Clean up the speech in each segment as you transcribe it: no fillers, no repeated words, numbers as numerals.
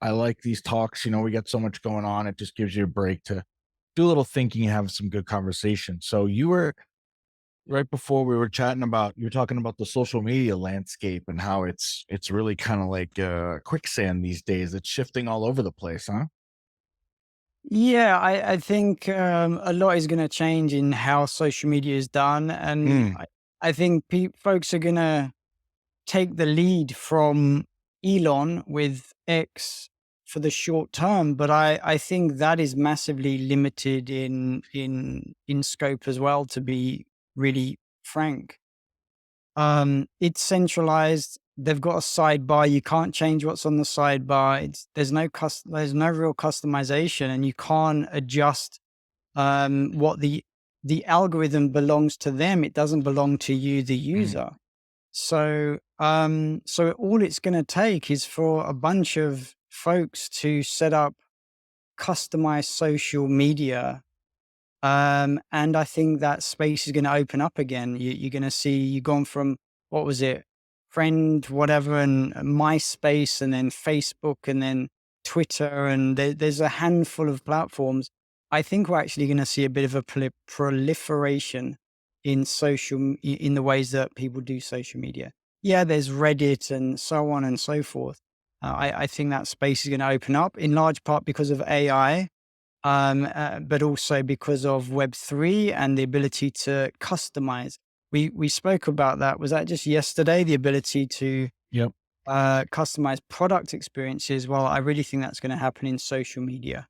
I like these talks. We got so much going on. It just gives you a break to do a little thinking and have some good conversation. So you were right before we were chatting about you were talking about the social media landscape and how it's really kind of like quicksand these days. It's shifting all over the place, huh? Yeah, I think a lot is going to change in how social media is done. And Mm, I think folks are going to take the lead from Elon with X for the short term. But I think that is massively limited in scope as well, to be really frank. It's centralized. They've got a sidebar. You can't change what's on the sidebar. There's no real customization, and you can't adjust what the algorithm belongs to them. It doesn't belong to you, the mm. user. So all it's going to take is for a bunch of folks to set up customized social media, and I think that space is going to open up again. You're going to see you've gone from, what was it, friend, whatever, and MySpace, and then Facebook, and then Twitter, and there's a handful of platforms. I think we're actually going to see a bit of a proliferation in in the ways that people do social media. Yeah, there's Reddit and so on and so forth. I think that space is going to open up in large part because of AI, but also because of Web3 and the ability to customize. We spoke about that. Was that just yesterday? The ability to Yep. customize product experiences. Well, I really think that's going to happen in social media,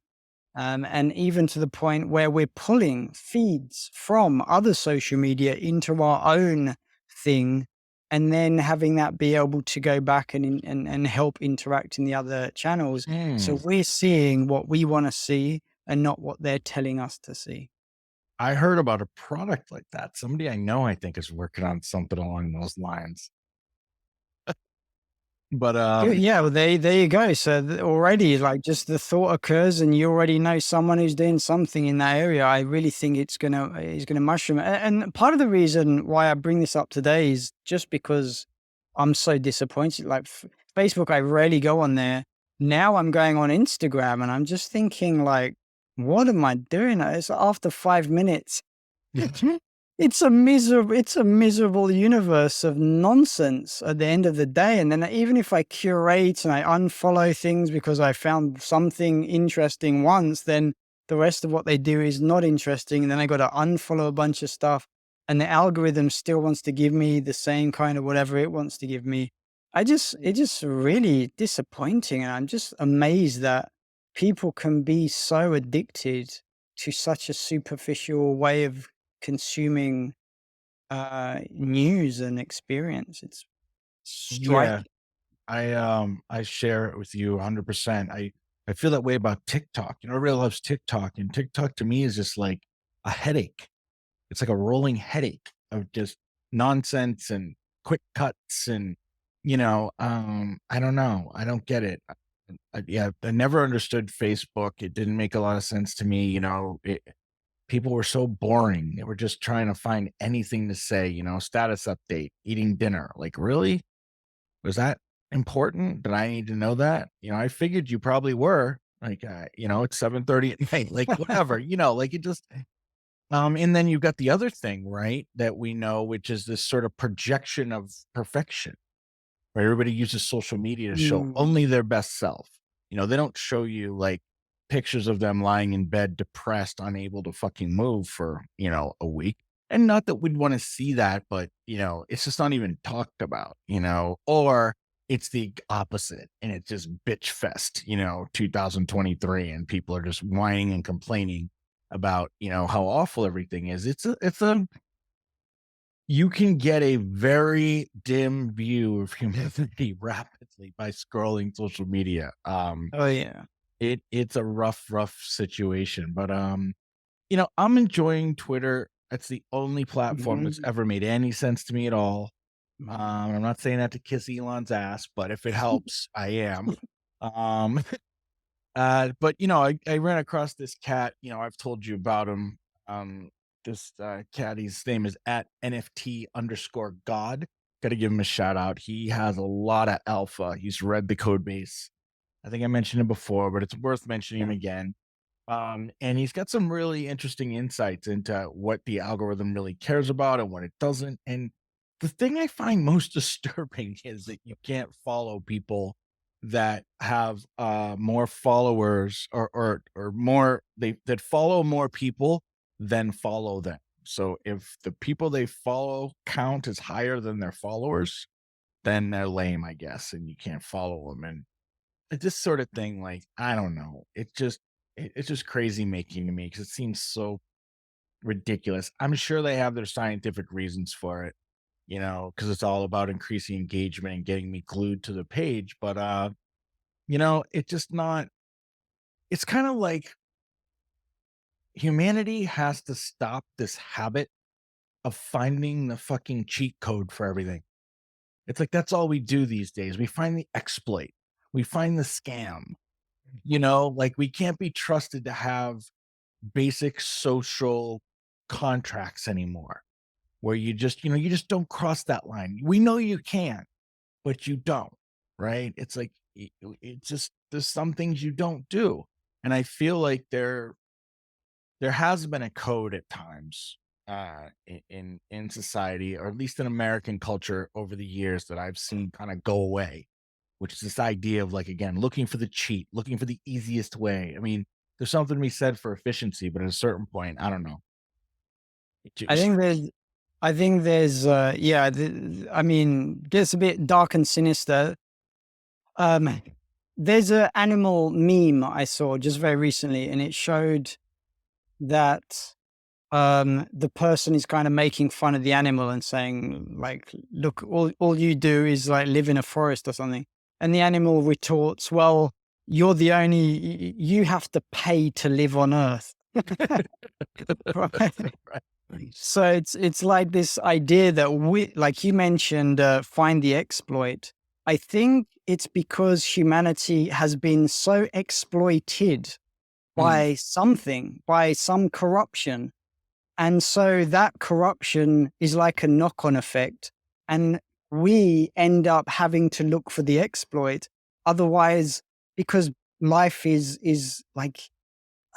and even to the point where we're pulling feeds from other social media into our own thing, and then having that be able to go back and help interact in the other channels. So Mm. we're seeing what we want to see and not what they're telling us to see. I heard about a product like that. Somebody I know, I think, is working on something along those lines. But Good. Yeah, well, there you go. So already, like, just the thought occurs, and you already know someone who's doing something in that area. I really think it's gonna mushroom. And part of the reason why I bring this up today is just because I'm so disappointed. Like, Facebook, I rarely go on there. Now I'm going on Instagram, and I'm just thinking, like, what am I doing? It's after 5 minutes. It's a miserable universe of nonsense at the end of the day. And then even if I curate and I unfollow things because I found something interesting once, then the rest of what they do is not interesting. And then I got to unfollow a bunch of stuff. And the algorithm still wants to give me the same kind of whatever it wants to give me. It's just really disappointing. And I'm just amazed that people can be so addicted to such a superficial way of consuming news and experience. It's yeah, striking. I share it with you 100%. I feel that way about TikTok. Everybody loves TikTok, and TikTok to me is just like a headache. It's like a rolling headache of just nonsense and quick cuts and, I don't know. I don't get it. Yeah, I never understood Facebook. It didn't make a lot of sense to me. People were so boring. They were just trying to find anything to say, status update, eating dinner. Like, really? Was that important? Did I need to know that? I figured you probably were. Like, it's 7:30 at night. Like, whatever. Like, it just and then you've got the other thing, right, that we know, which is this sort of projection of perfection, where everybody uses social media to show Mm. only their best self. They don't show you like pictures of them lying in bed, depressed, unable to fucking move for, a week. And not that we'd want to see that, but, it's just not even talked about, or it's the opposite and it's just bitch fest, 2023, and people are just whining and complaining about, how awful everything is. It's a you can get a very dim view of humanity rapidly by scrolling social media. Oh yeah. It's a rough situation, but I'm enjoying Twitter. It's the only platform that's Mhm. ever made any sense to me at all. I'm not saying that to kiss Elon's ass, but if it helps, I am. Um, but I ran across this cat. I've told you about him. This cat, his name is at NFT_God. Got to give him a shout out. He has a lot of alpha. He's read the code base. I think I mentioned him before, but it's worth mentioning him again. And he's got some really interesting insights into what the algorithm really cares about and what it doesn't. And the thing I find most disturbing is that you can't follow people that have more followers or more they that follow more people than follow them. So if the people they follow count is higher than their followers, then they're lame, I guess, and you can't follow them. And this sort of thing, like, I don't know. It's just crazy making to me because it seems so ridiculous. I'm sure they have their scientific reasons for it, because it's all about increasing engagement and getting me glued to the page. But it's just not it's kind of like humanity has to stop this habit of finding the fucking cheat code for everything. It's like that's all we do these days. We find the exploit. We find the scam. Like we can't be trusted to have basic social contracts anymore where you just don't cross that line. We know you can, but you don't, right? It's like it's just there's some things you don't do. And I feel like there has been a code at times in society, or at least in American culture over the years that I've seen kind of go away, which is this idea of like again looking for the cheat, looking for the easiest way. I mean, there's something to be said for efficiency, but at a certain point, I don't know. It I just think there's yeah, I mean, gets a bit dark and sinister. Um, there's a animal meme I saw just very recently, and it showed that the person is kind of making fun of the animal and saying like, "Look, all you do is like live in a forest or something," and the animal retorts, "Well, you're the only you have to pay to live on Earth." Right. right. So it's like this idea that we, like you mentioned, find the exploit. I think it's because humanity has been so exploited Mhm. by something, by some corruption. And so that corruption is like a knock on effect. And we end up having to look for the exploit. Otherwise, because life is like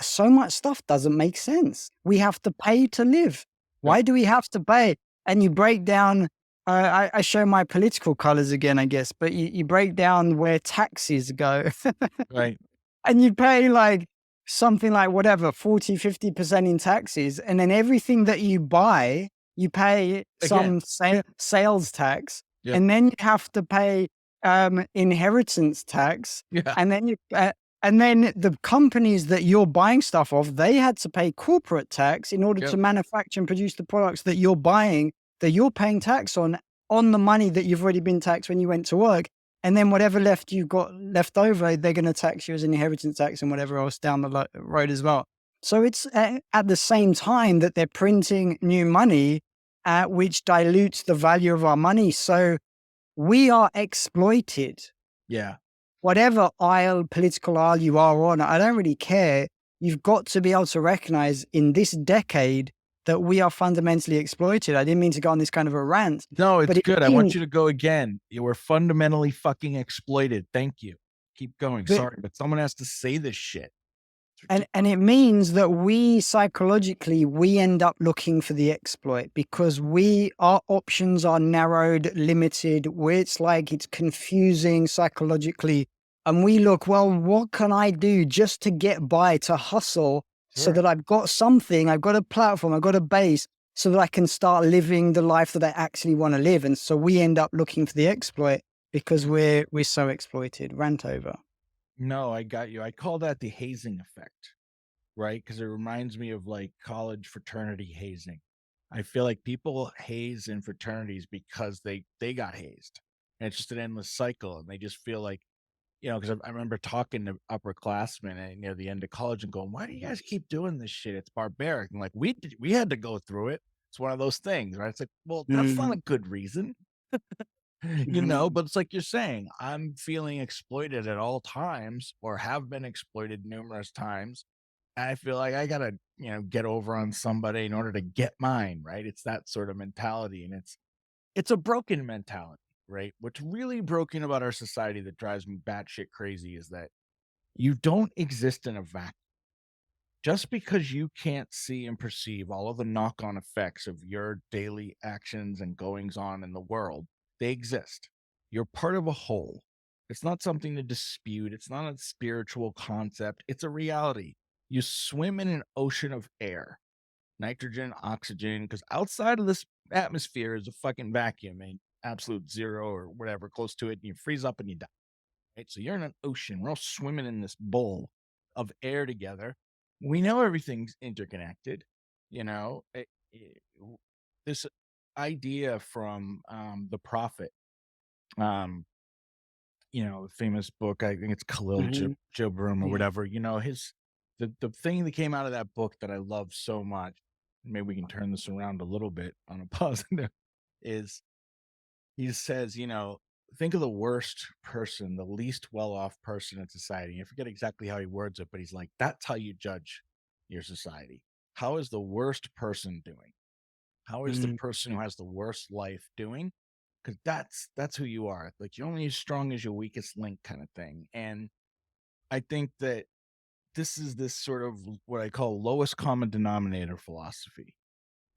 so much stuff doesn't make sense. We have to pay to live. Yep. Why do we have to pay? And you break down, I show my political colors again, I guess, but you break down where taxes go. Right. And you pay like something like whatever 40-50% in taxes, and then everything that you buy you pay Again. some sales tax, Yep. and then you have to pay inheritance tax, Yeah. and then and then the companies that you're buying stuff of, they had to pay corporate tax in order to Yep. manufacture and produce the products that you're buying, that you're paying tax on the money that you've already been taxed when you went to work. And then whatever left you got left over, they're going to tax you as an inheritance tax and whatever else down the road as well. So it's at the same time that they're printing new money, which dilutes the value of our money. So we are exploited. Yeah. Whatever political aisle you are on, I don't really care. You've got to be able to recognize in this decade that we are fundamentally exploited. I didn't mean to go on this kind of a rant, No, but it's it good. I want means you to go again. You were fundamentally fucking exploited. Thank you. Keep going. that Sorry, but someone has to say this shit. It's And ridiculous. it means that we psychologically, we end up looking for the exploit because our options are narrowed, limited, where it's like it's confusing psychologically. And we look, well, what can I do just to get by, to hustle so Sure. that I've got something, I've got a platform, I've got a base so that I can start living the life that I actually want to live. And so we end up looking for the exploit because we're so exploited. Rant over. No, I got you. I call that the hazing effect, right? Because it reminds me of like college fraternity hazing. I feel like people haze in fraternities because they got hazed. And it's just an endless cycle. And they just feel like, because I remember talking to upperclassmen near the end of college and going, "Why do you guys keep doing this shit? It's barbaric." And like we had to go through it. It's one of those things, right? It's like, well, that's not a Mhm. good reason, Mhm. but it's like you're saying, I'm feeling exploited at all times or have been exploited numerous times. And I feel like I gotta, get over on somebody in order to get mine, right? It's that sort of mentality. And it's a broken mentality. right? What's really broken about our society that drives me batshit crazy is that you don't exist in a vacuum. Just because you can't see and perceive all of the knock on effects of your daily actions and goings on in the world, they exist. You're part of a whole. It's not something to dispute. It's not a spiritual concept. It's a reality. You swim in an ocean of air, nitrogen, oxygen, because outside of this atmosphere is a fucking vacuum and absolute zero or whatever close to it, and you freeze up and you die. Right? So you're in an ocean. We're all swimming in this bowl of air together. We know everything's interconnected. You know, this idea from the prophet, um, the famous book. I think it's Khalil Hmm. Gibran or Yeah. whatever. The thing that came out of that book that I love so much. Maybe we can turn this around a little bit on a positive. Is he says, think of the worst person, the least well off person in society. I forget exactly how he words it, but he's like, that's how you judge your society. How is the worst person doing? How is the Mm. person who has the worst life doing? Because that's who you are. Like you're only as strong as your weakest link kind of thing. And I think that this is this sort of what I call lowest common denominator philosophy,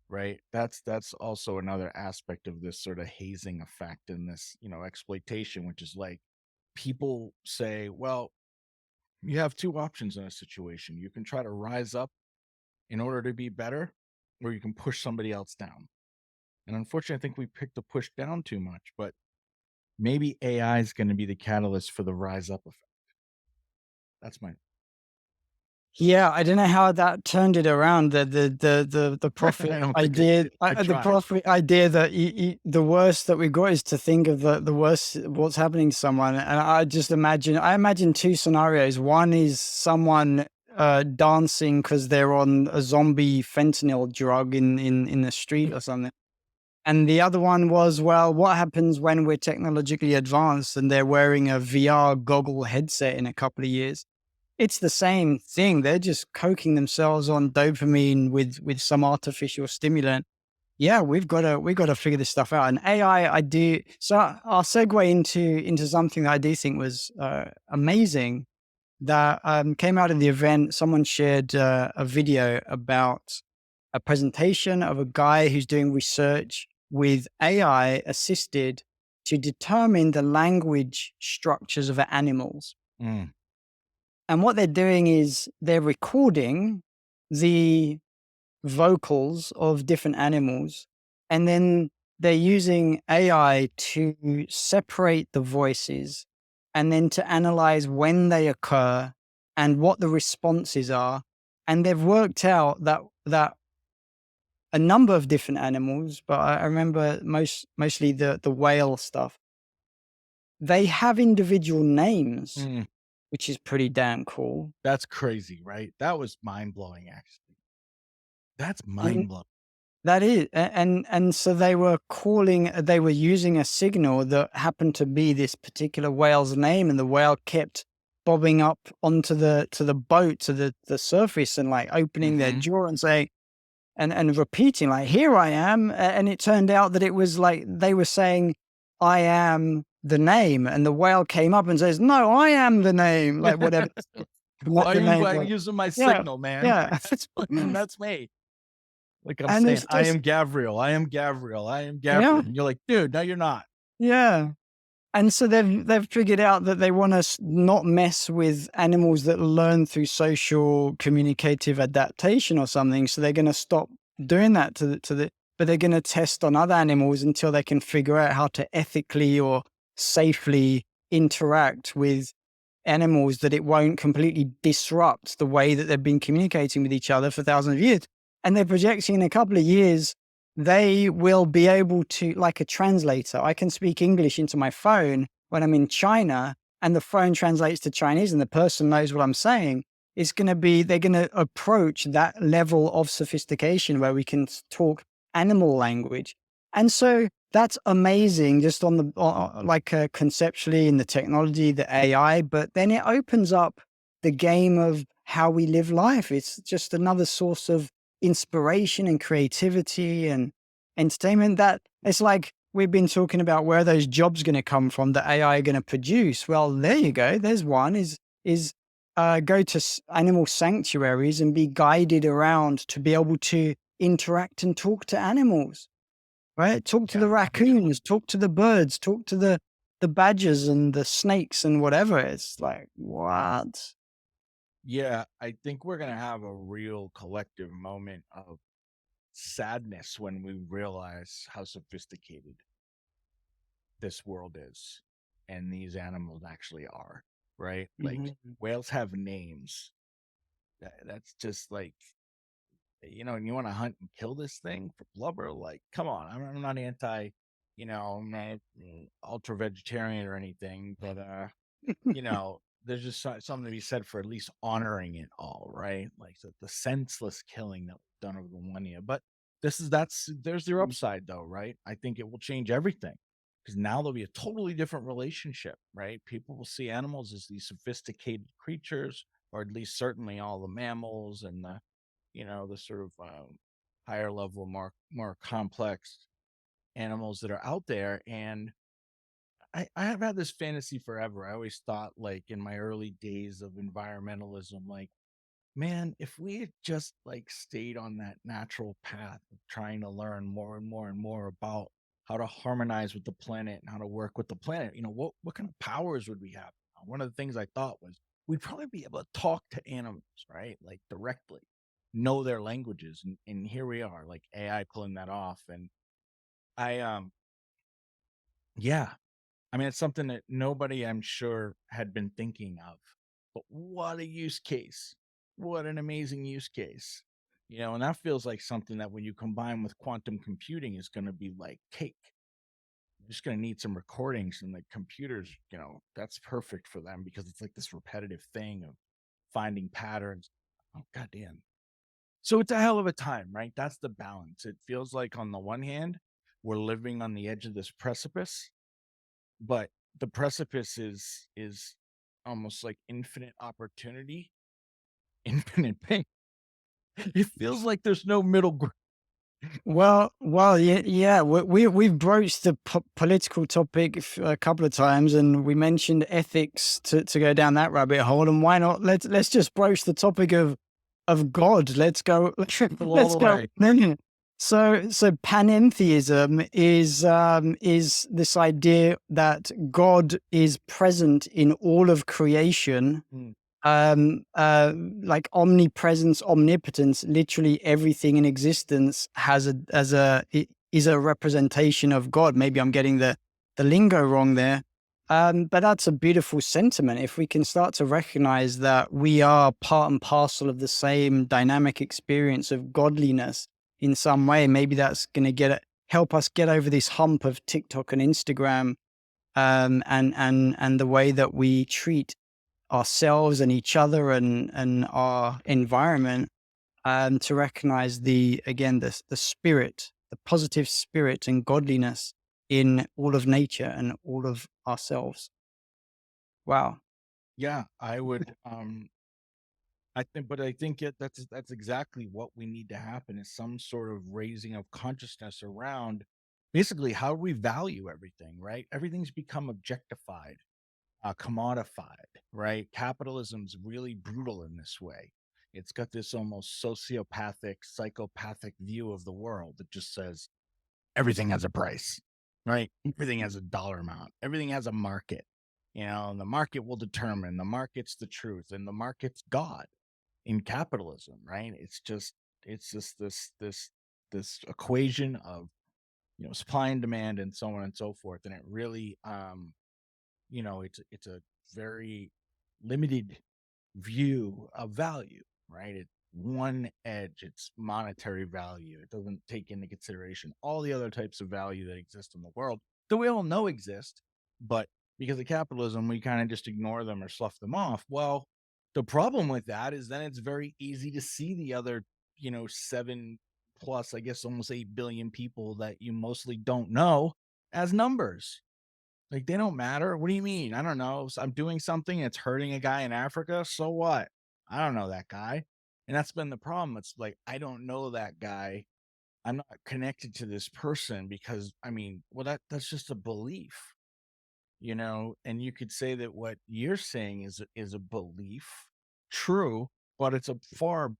right? That's also another aspect of this sort of hazing effect and this, exploitation, which is like people say, well, you have two options in a situation. You can try to rise up in order to be better, or you can push somebody else down. And unfortunately, I think we picked the push down too much, but maybe AI is going to be the catalyst for the rise up effect. That's my Yeah, I don't know how that turned it around. The profit I don't think it idea, did. I the tried. profit idea that the worst that we got is to think of the worst what's happening to someone. And I imagine two scenarios. One is someone dancing because they're on a zombie fentanyl drug in the street or something. And the other one was, well, what happens when we're technologically advanced and they're wearing a VR goggle headset in a couple of years? It's the same thing. They're just coking themselves on dopamine with some artificial stimulant. Yeah, we've got to figure this stuff out. And AI, I do. So I'll segue into something that I do think was amazing that came out of the event. Someone shared a video about a presentation of a guy who's doing research with AI assisted to determine the language structures of animals. Mm, And what they're doing is they're recording the vocals of different animals, and then they're using AI to separate the voices and then to analyze when they occur and what the responses are. And they've worked out that a number of different animals, but I remember mostly the whale stuff, they have individual names, mm. which is pretty damn cool. That's crazy, right? That was mind blowing, actually. That's And mind blowing. that is, and so they were using a signal that happened to be this particular whale's name, and the whale kept bobbing up onto the boat to the surface and like opening their Hmm. jaw and saying and repeating like, "Here I am," and it turned out that it was like they were saying, "I am the name," and the whale came up and says, "No, I am the name," like whatever, what the name Why are you was. using my Yeah, signal, man? yeah, That's me. Like I'm and saying, it's I just am Gabriel. I am Gabriel. I am yeah, Gabriel. And you're like, dude, no, you're not. yeah. And so they've figured out that they want to not mess with animals that learn through social communicative adaptation or something. So they're going to stop doing that but they're going to test on other animals until they can figure out how to ethically or safely interact with animals that it won't completely disrupt the way that they've been communicating with each other for thousands of years. And they're projecting in a couple of years, they will be able to, like a translator, I can speak English into my phone when I'm in China and the phone translates to Chinese and the person knows what I'm saying. They're going to approach that level of sophistication where we can talk animal language. And so that's amazing just on the conceptually in the technology, the AI, but then it opens up the game of how we live life. It's just another source of inspiration and creativity and entertainment that it's like we've been talking about where those jobs going to come from that AI are going to produce. Well, there you go. There's one is go to animal sanctuaries and be guided around to be able to interact and talk to animals, right? Talk to Yeah, the raccoons, talk to the birds, talk to the badgers and the snakes and whatever. It's like, what? yeah, I think we're gonna have a real collective moment of sadness when we realize how sophisticated this world is and these animals actually are, right? Like Mhm. whales have names. That's just like, and you want to hunt and kill this thing for blubber? Like, come on. I'm not anti, I'm not ultra vegetarian or anything, but there's just something to be said for at least honoring it all, right? Like the senseless killing that was done over the millennia. But there's their upside though, right? I think it will change everything because now there'll be a totally different relationship, right? People will see animals as these sophisticated creatures, or at least certainly all the mammals and the sort of higher level, more complex animals that are out there. And I have had this fantasy forever. I always thought, like in my early days of environmentalism, like, man, if we had just like stayed on that natural path of trying to learn more and more and more about how to harmonize with the planet and how to work with the planet, what kind of powers would we have? One of the things I thought was we'd probably be able to talk to animals, right? Like directly, know their languages. And here we are, like AI pulling that off. And yeah, I mean, it's something that nobody, I'm sure, had been thinking of. But what a use case. What an amazing use case. And that feels like something that when you combine with quantum computing is going to be like cake. You're just going to need some recordings and the computers, that's perfect for them because it's like this repetitive thing of finding patterns. Oh, goddamn. So it's a hell of a time, right? That's the balance. It feels like on the one hand, we're living on the edge of this precipice, but the precipice is almost like infinite opportunity, infinite pain. It feels like there's no middle ground. Well, yeah, yeah. We've broached the political topic a couple of times, and we mentioned ethics to go down that rabbit hole. And why not? Let's just broach the topic of God. Let's go. All Let's the go. way. So panentheism is this idea that God is present in all of creation, Mm, like omnipresence, omnipotence. Literally everything in existence is a representation of God. Maybe I'm getting the lingo wrong there, but that's a beautiful sentiment. If we can start to recognize that we are part and parcel of the same dynamic experience of godliness in some way, maybe that's going to help us get over this hump of TikTok and Instagram, and the way that we treat ourselves and each other and our environment, to recognize the spirit, the positive spirit and godliness in all of nature and all of ourselves. Wow. yeah, I would. I think that's exactly what we need to happen is some sort of raising of consciousness around basically how we value everything. Right, everything's become objectified, commodified, right? Capitalism's really brutal in this way. It's got this almost sociopathic, psychopathic view of the world that just says everything has a price, right? Everything has a dollar amount, everything has a market, and the market will determine the market's the truth, and the market's God in capitalism, right? It's just this equation of supply and demand and so on and so forth. And it really it's a very limited view of value, right? It's one edge, it's monetary value. It doesn't take into consideration all the other types of value that exist in the world that we all know exist, but because of capitalism, we kind of just ignore them or slough them off. Well, the problem with that is then it's very easy to see the other, seven plus, I guess almost 8 billion people that you mostly don't know as numbers. Like, they don't matter. What do you mean? I don't know. I'm doing something, it's hurting a guy in Africa. So what? I don't know that guy. And that's been the problem. It's like, I don't know that guy. I'm not connected to this person because I mean, well, that's just a belief, you know. And you could say that what you're saying is a belief, true, but it's a far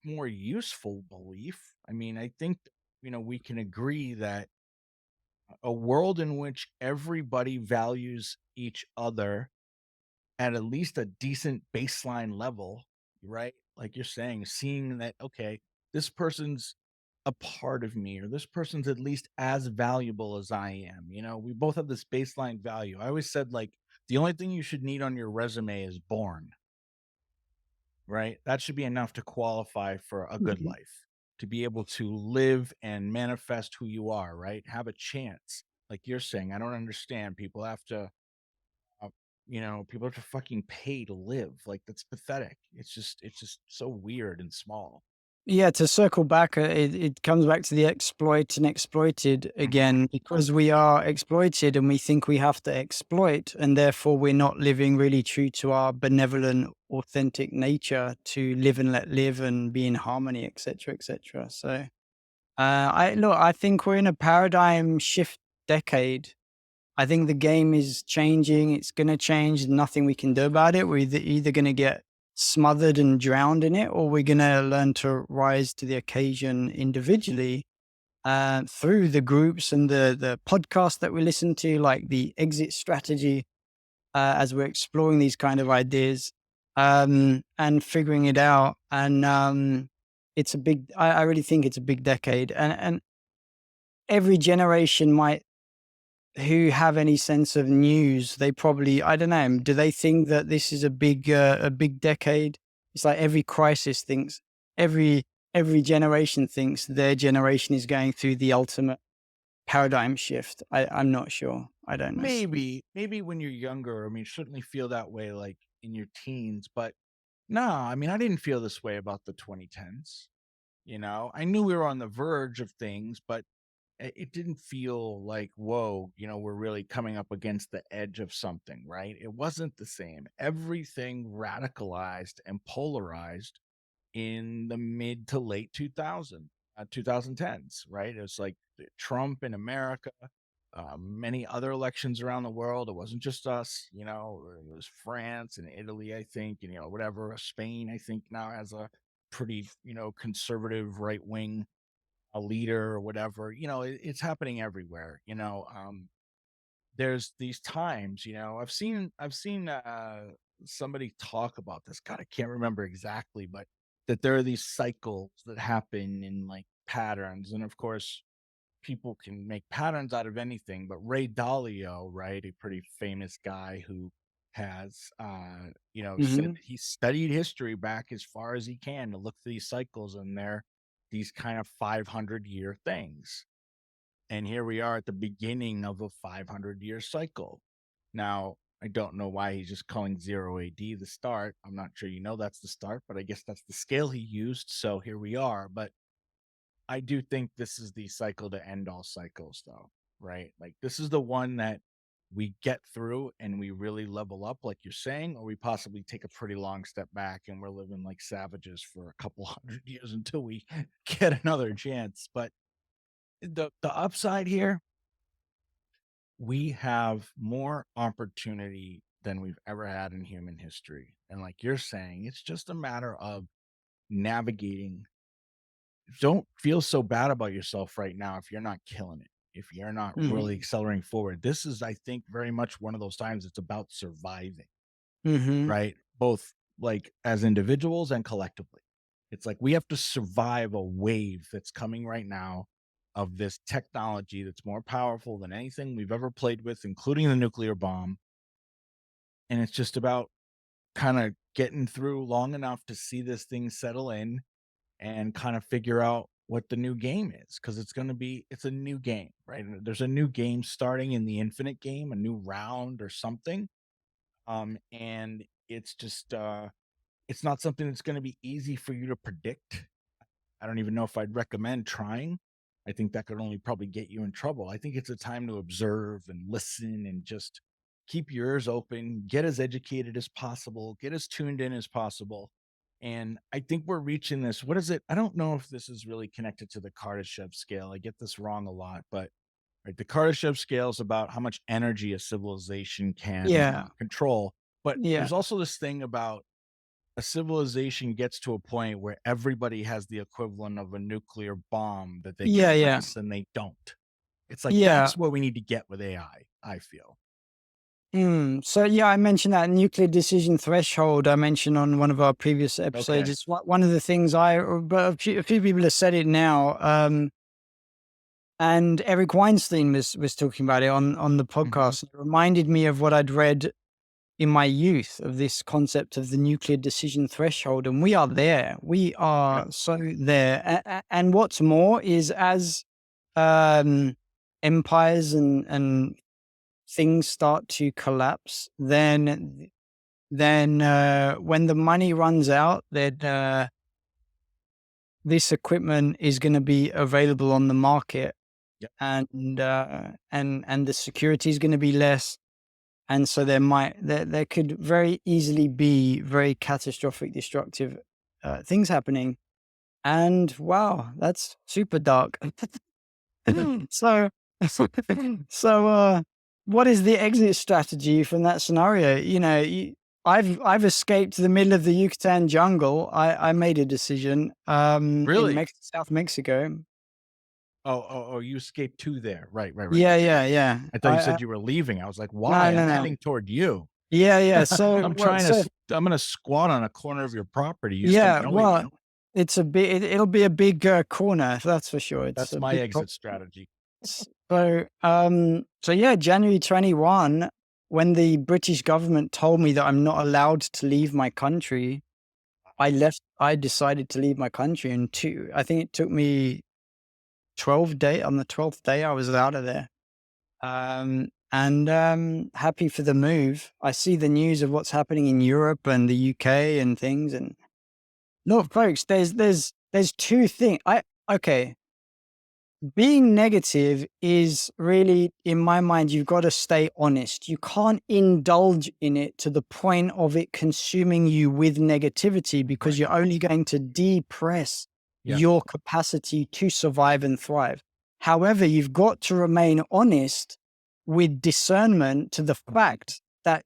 more useful belief. I mean, I think we can agree that a world in which everybody values each other at least a decent baseline level, right? Like you're saying, seeing that, okay, this person's a part of me, or this person's at least as valuable as I am. We both have this baseline value. I always said, like, the only thing you should need on your resume is born, right? That should be enough to qualify for a good Mhm. life, to be able to live and manifest who you are, right? Have a chance. Like you're saying, I don't understand. People have to uh, people have to fucking pay to live. Like, that's pathetic. It's just so weird and small. Yeah, to circle back, it comes back to the exploit and exploited Mhm. again, because we are exploited and we think we have to exploit, and therefore we're not living really true to our benevolent, authentic nature to live and let live and be in harmony, etc., etc. So, I think we're in a paradigm shift decade. I think the game is changing. It's going to change. Nothing we can do about it. We're either going to get smothered and drowned in it, or we're going to learn to rise to the occasion individually through the groups and the podcasts that we listen to, like the exit strategy, as we're exploring these kind of ideas and figuring it out. And it's a big. I really think it's a big decade, and every generation might who have any sense of news, they probably I don't know, do they think that this is a big decade? It's like every crisis thinks every every generation thinks their generation is going through the ultimate paradigm shift. I'm not sure. I don't know. Maybe when you're younger, I mean, certainly feel that way, like in your teens. But no, I mean, I didn't feel this way about the 2010s. I knew we were on the verge of things, but it didn't feel like, whoa, we're really coming up against the edge of something, right? It wasn't the same. Everything radicalized and polarized in the mid to late 2010s, right? It was like Trump in America, many other elections around the world. It wasn't just us, it was France and Italy, I think, and, whatever. Spain, I think, now has a pretty, conservative right wing a leader or whatever. It's happening everywhere. There's these times, I've seen somebody talk about this. God, I can't remember exactly, but that there are these cycles that happen in, like, patterns. And of course, people can make patterns out of anything. But Ray Dalio, right, a pretty famous guy who has said Hmm. that he studied history back as far as he can to look for these cycles, and they're these kind of 500-year things. And here we are at the beginning of a 500-year cycle. Now, I don't know why he's just calling 0 AD the start. I'm not sure that's the start, but I guess that's the scale he used. So here we are. But I do think this is the cycle to end all cycles, though, right? Like, this is the one that we get through and we really level up, like you're saying, or we possibly take a pretty long step back and we're living like savages for a couple 100 years until we get another chance. But the upside here, we have more opportunity than we've ever had in human history. And like you're saying, it's just a matter of navigating. Don't feel so bad about yourself right now if you're not killing it, if you're not really Hmm. accelerating forward. This is, I think, very much one of those times it's about surviving, Hmm. right? Both, like, as individuals and collectively. It's like we have to survive a wave that's coming right now of this technology that's more powerful than anything we've ever played with, including the nuclear bomb. And it's just about kind of getting through long enough to see this thing settle in and kind of figure out what the new game is, because it's a new game, right? And there's a new game starting in the infinite game, a new round or something. And it's just it's not something that's going to be easy for you to predict. I don't even know if I'd recommend trying. I think that could only probably get you in trouble. I think it's a time to observe and listen and just keep your ears open, get as educated as possible, get as tuned in as possible, And I think we're reaching this. What is it? I don't know if this is really connected to the Kardashev scale. I get this wrong a lot, but right, the Kardashev scale is about how much energy a civilization can Yeah. control. But Yeah. there's also this thing about a civilization gets to a point where everybody has the equivalent of a nuclear bomb that they can Yeah. Yeah. test and they don't. It's like Yeah. that's where we need to get with I feel. So yeah, I mentioned that nuclear decision threshold I mentioned on one of our previous episodes. Okay. It's one of the things but a few people have said it now. And Eric Weinstein was talking about it on the Mhm. podcast. It reminded me of what I'd read in my youth of this concept of the nuclear decision threshold, and we are there. We Yep. are so there. And what's more is as um, empires and things start to collapse, then when the money runs out, then this equipment is going to be available on the market, Yep. and the security is going to be less, and so there could very easily be very catastrophic, destructive things happening. And wow, that's super dark. So, so what is the exit strategy from that scenario? I've escaped the middle of the Yucatan jungle. I made a decision in Really? South Mexico. Oh, you escaped to there. Right, right, right. Yeah, yeah, yeah. I thought you said you were leaving. I was like, No, "Why? no, I'm no. heading toward you." Yeah, yeah. So, I'm well, trying to so I'm gonna squat on a corner of your property. You just don't yeah, know it well, yet. it's a bit. It'll be a big corner, that's for sure. It's That's a my big. exit strategy. So yeah, January 21, when the British government told me that I'm not allowed to leave my country, I left. I decided to leave my country, and I think it took me 12 day. On the 12th day, I was out of there. And happy for the move. I see the news of what's happening in Europe and the UK and things. And look, folks, there's two things. I Okay. Being negative is really, in my mind, you've got to stay honest. You can't indulge in it to the point of it consuming you with negativity, because Right. you're only going to depress Yeah. your capacity to survive and thrive. However, you've got to remain honest with discernment to the fact that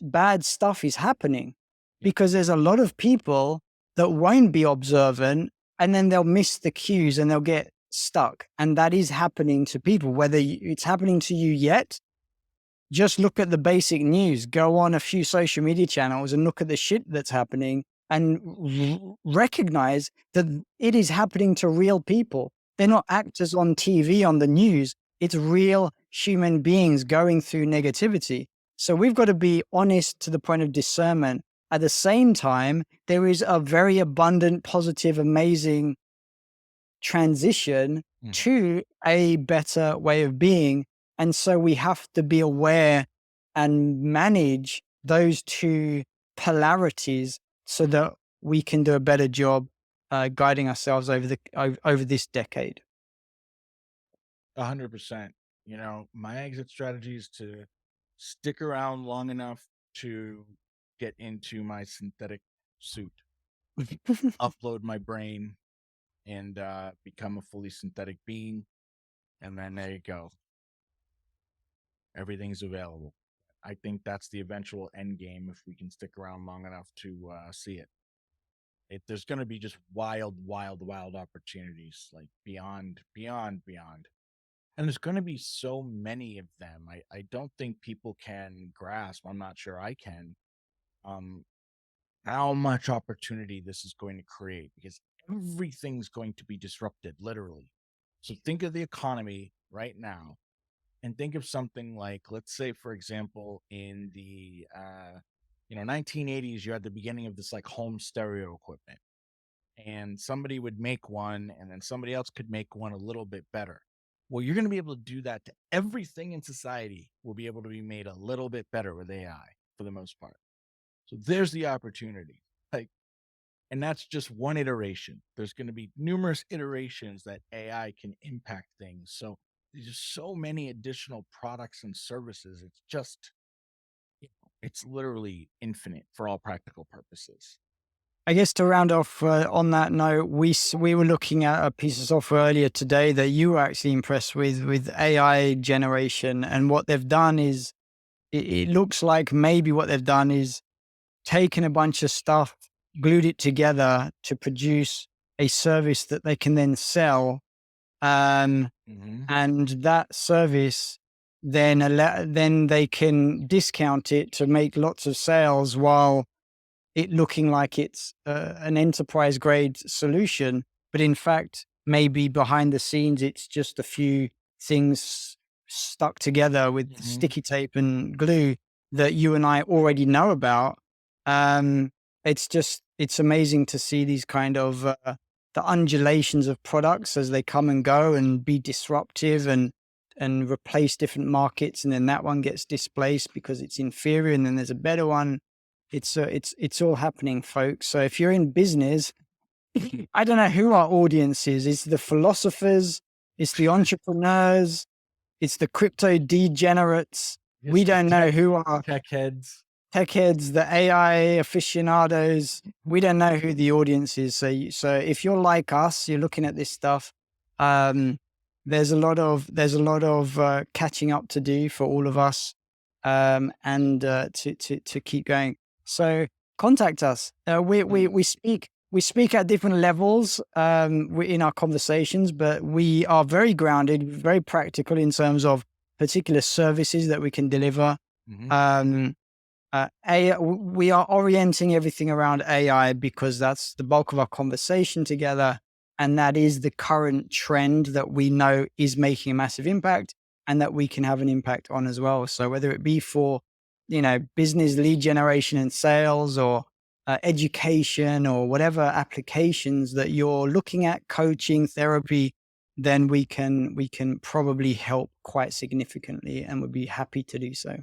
bad stuff is happening, Yep. because there's a lot of people that won't be observant, and then they'll miss the cues and they'll get stuck. And that is happening to people, whether it's happening to you yet. Just look at the basic news, go on a few social media channels and look at the shit that's happening, and recognize that it is happening to real people. They're not actors on TV, on the news. It's real human beings going through negativity. So we've got to be honest to the point of discernment. At the same time, there is a very abundant, positive, amazing transition Mhm. to a better way of being. And so we have to be aware and manage those two polarities so that we can do a better job guiding ourselves over this decade. 100%. My exit strategy is to stick around long enough to get into my synthetic suit, upload my brain, and become a fully synthetic being. And then there you go. Everything's available. I think that's the eventual end game if we can stick around long enough to see it. There's going to be just wild, wild, wild opportunities like beyond, beyond, beyond. And there's going to be so many of them. I don't think people can grasp. I'm not sure I can. Um, how much opportunity this is going to create, because everything's going to be disrupted, literally. So think of the economy right now, and think of something like, let's say, for example, in the 1980s, you had the beginning of this like home stereo equipment, and somebody would make one, and then somebody else could make one a little bit better. Well, you're going to be able to do that to everything in society. Will be able to be made a little bit better with AI for the most part. So there's the opportunity. Like, and that's just one iteration. There's going to be numerous iterations that AI can impact things. So there's just so many additional products and services. It's just, it's literally infinite for all practical purposes. I guess to round off on that note, we were looking at a piece of software earlier today that you were actually impressed with AI generation, and what they've done is it looks like maybe what they've done is taken a bunch of stuff, glued it together to produce a service that they can then sell, um, Mhm. and that service then they can discount it to make lots of sales while it looking like it's an enterprise grade solution, but in fact, maybe behind the scenes, it's just a few things stuck together with Mhm. sticky tape and glue that you and I already know about. Um, it's amazing to see these kind of the undulations of products as they come and go and be disruptive and replace different markets, and then that one gets displaced because it's inferior, and then there's a better one. It's all happening, folks. So if you're in business, I don't know who our audience is. It's the philosophers, it's the entrepreneurs, it's the crypto degenerates. It's We the don't know who our tech heads. tech heads, the AI aficionados. We don't know who the audience is. So if you're like us, you're looking at this stuff. Um, there's a lot of catching up to do for all of us, and to keep going. So contact us. We speak at different levels in our conversations, but we are very grounded, very practical in terms of particular services that we can deliver. Mhm. Um, we are orienting everything around AI because that's the bulk of our conversation together. And that is the current trend that we know is making a massive impact and that we can have an impact on as well. So whether it be for, business lead generation and sales, or education, or whatever applications that you're looking at, coaching, therapy, then we can probably help quite significantly, and would be happy to do so.